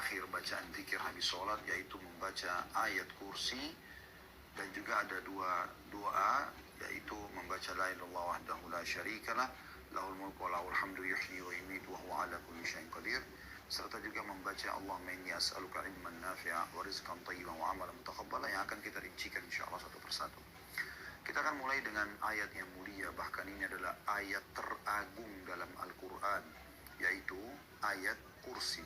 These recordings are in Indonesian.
akhir bacaan zikir habis sholat, yaitu membaca ayat kursi, dan juga ada dua doa, yaitu membaca la ilaha illallah wahdahu la syarikalah, lahul mulku wa lahul hamdu yuhyi wa yumiitu wa huwa ala kulli syai'in qadir, serta juga membaca Allahumma inni as'aluka ilman nafi'a wa rizqan thayyiban wa amalan mutaqabbala, yang akan kita rincikan insyaallah satu persatu. Kita akan mulai dengan ayat yang mulia, bahkan ini adalah ayat teragung dalam Al-Quran, yaitu ayat kursi.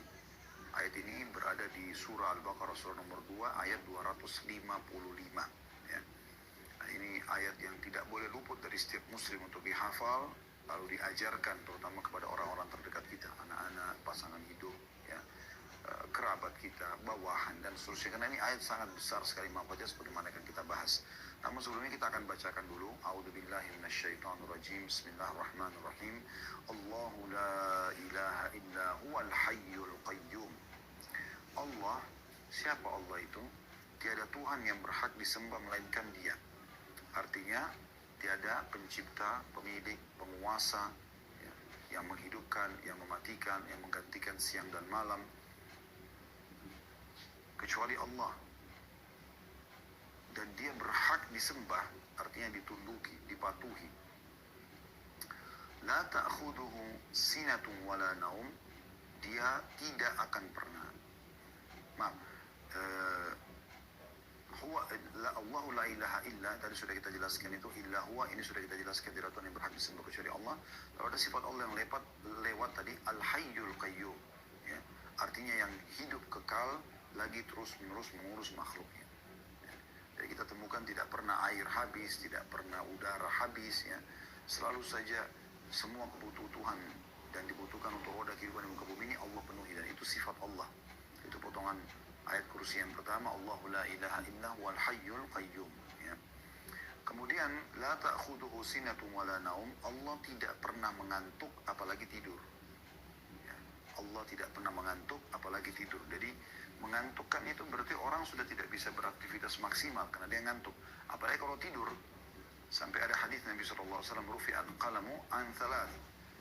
Ayat ini berada di surah Al-Baqarah, surah nomor 2, ayat 255. Ya. Nah, ini ayat yang tidak boleh luput dari setiap muslim untuk dihafal, lalu diajarkan terutama kepada orang-orang terdekat kita, anak-anak, pasangan hidup, ya, kerabat kita, bawahan, dan seterusnya. Karena ini ayat sangat besar sekali manfaatnya sebagaimana akan kita bahas. Namun sebelumnya kita akan bacakan dulu. A'udzubillahi minasyaitonirrajim. Bismillahirrahmanirrahim. Allahu la ilaha illa huwal hayyul qayyum. Allah, siapa Allah itu? Tiada Tuhan yang berhak disembah melainkan Dia. Artinya tiada pencipta, pemilik, penguasa, ya, yang menghidupkan, yang mematikan, yang menggantikan siang dan malam, kecuali Allah. Dan Dia berhak disembah, artinya ditunduki, dipatuhi. La ta'khuduhu sinatun wala naum. Dia tidak akan pernah. Allahu la ilaha illa, tadi sudah kita jelaskan itu, illa huwa, ini sudah kita jelaskan, tidak Tuhan yang berhak disembah kecuali Allah. Lalu ada sifat Allah yang lewat tadi, al-hayyul qayyum, ya, artinya yang hidup kekal lagi terus menerus mengurus makhluknya. Jadi kita temukan tidak pernah air habis, tidak pernah udara habis, ya. Selalu saja semua kebutuhan dan dibutuhkan untuk roda kehidupan di muka bumi ini Allah penuhi, dan itu sifat Allah. Itu potongan ayat kursi yang pertama, Allahu la ilaha illa huwal hayyul qayyum, ya. Kemudian la ta'khuduhu sinatun wala naum. Allah tidak pernah mengantuk apalagi tidur. Ya. Allah tidak pernah mengantuk apalagi tidur. Jadi mengantukkan itu berarti orang sudah tidak bisa beraktivitas maksimal karena dia ngantuk. Apalagi kalau tidur. Sampai ada hadis Nabi SAW, rufi'al qalamu an thalath,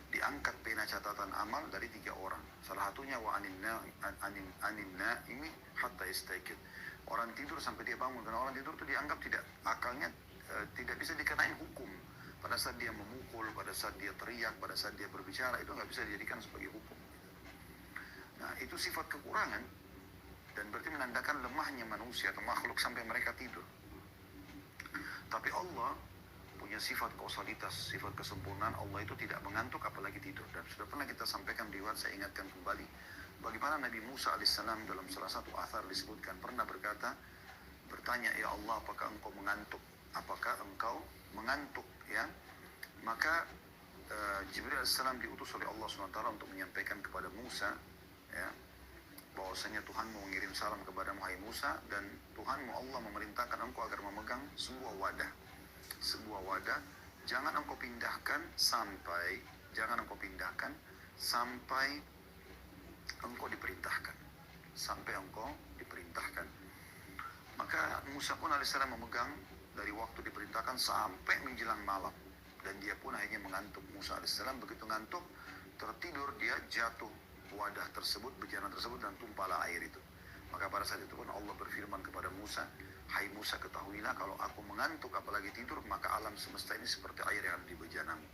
diangkat pena catatan amal dari 3 orang. Salah satunya wa anin naimi hatta yastayqid. Orang tidur sampai dia bangun. Karena orang tidur itu dianggap tidak, akalnya tidak bisa dikenain hukum. Pada saat dia memukul, pada saat dia teriak, pada saat dia berbicara, itu nggak bisa dijadikan sebagai hukum. Nah, itu sifat kekurangan, dan berarti menandakan lemahnya manusia atau makhluk sampai mereka tidur. Tapi Allah punya sifat kausalitas, sifat kesempurnaan. Allah itu tidak mengantuk apalagi tidur. Dan sudah pernah kita sampaikan di riwayat, saya ingatkan kembali, bagaimana Nabi Musa alaihissalam dalam salah satu athar disebutkan pernah bertanya, ya Allah, apakah engkau mengantuk? Apakah engkau mengantuk? Ya, maka Jibril alaihissalam diutus oleh Allah SWT untuk menyampaikan kepada Musa, ya, bahwasanya Tuhanmu mengirim salam kepadamu, hai Musa, dan Tuhanmu Allah memerintahkan engkau agar memegang sebuah wadah. Jangan engkau pindahkan sampai engkau diperintahkan. Maka Musa pun alaihissalam memegang dari waktu diperintahkan sampai menjelang malam, dan dia pun akhirnya mengantuk. Musa alaihissalam begitu ngantuk, tertidur, dia jatuh wadah tersebut, bejana tersebut, dan tumpahlah air itu. Maka pada saat itu pun Allah berfirman kepada Musa, hai Musa, ketahuilah kalau aku mengantuk apalagi tidur, maka alam semesta ini seperti air yang ada di bejanamu.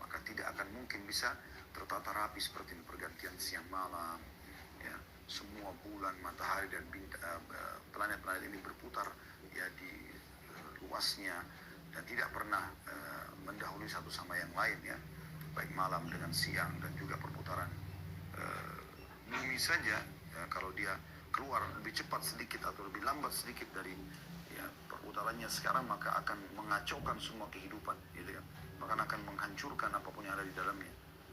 Maka tidak akan mungkin bisa tertata rapi seperti ini, pergantian siang malam, ya, semua bulan, matahari, dan planet-planet ini berputar, ya, di luasnya, dan tidak pernah mendahului satu sama yang lain, ya, baik malam dengan siang, dan juga perputaran bumi saja, ya, kalau dia keluar lebih cepat sedikit atau lebih lambat sedikit dari, ya, perputarannya sekarang, maka akan mengacaukan semua kehidupan, gitu ya, bahkan akan menghancurkan apapun yang ada di dalamnya.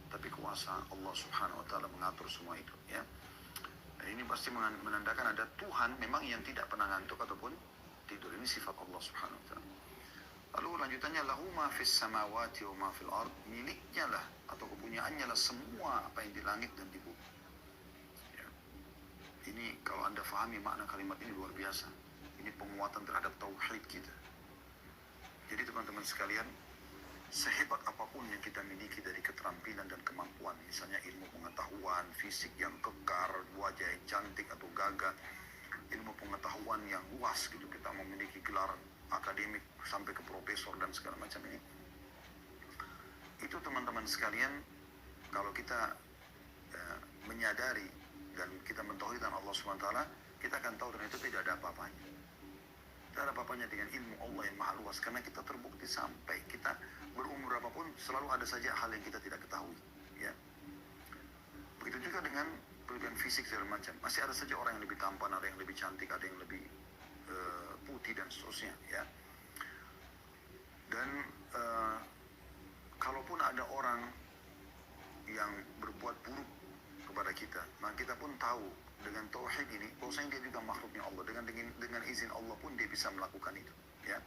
Tapi kuasa Allah Subhanahu Wa Taala mengatur semua itu, ya. Nah, ini pasti menandakan ada Tuhan memang yang tidak pernah ngantuk ataupun tidur. Ini sifat Allah Subhanahu Wa Taala. Lalu lanjutannya, lahu ma fis samawati wa ma fil ard, miliknya lah atau kepunyaannya lah semua apa yang di langit dan di bumi. Ya. Ini kalau Anda fahami makna kalimat ini luar biasa. Ini penguatan terhadap tauhid kita. Jadi teman-teman sekalian, sehebat apapun yang kita miliki dari keterampilan dan kemampuan, misalnya ilmu pengetahuan, fisik yang kekar, wajah yang cantik atau gagah, ilmu pengetahuan yang luas gitu, kita memiliki gelar akademik sampai ke profesor dan segala macam ini, itu teman-teman sekalian, kalau kita menyadari dan kita mentauhidkan Allah SWT, kita akan tahu ternyata tidak ada apa-apanya. Tidak ada apa-apanya dengan ilmu Allah yang maha luas, karena kita terbukti sampai kita berumur apapun selalu ada saja hal yang kita tidak ketahui, ya. Begitu juga dengan kelebihan fisik segala macam, masih ada saja orang yang lebih tampan, ada yang lebih cantik, ada yang lebih putih dan seterusnya, ya. Dan kalaupun ada orang yang berbuat buruk kepada kita, maka kita pun tahu dengan tauhid ini bahwasanya dia juga makhluknya Allah, dengan izin Allah pun dia bisa melakukan itu, ya.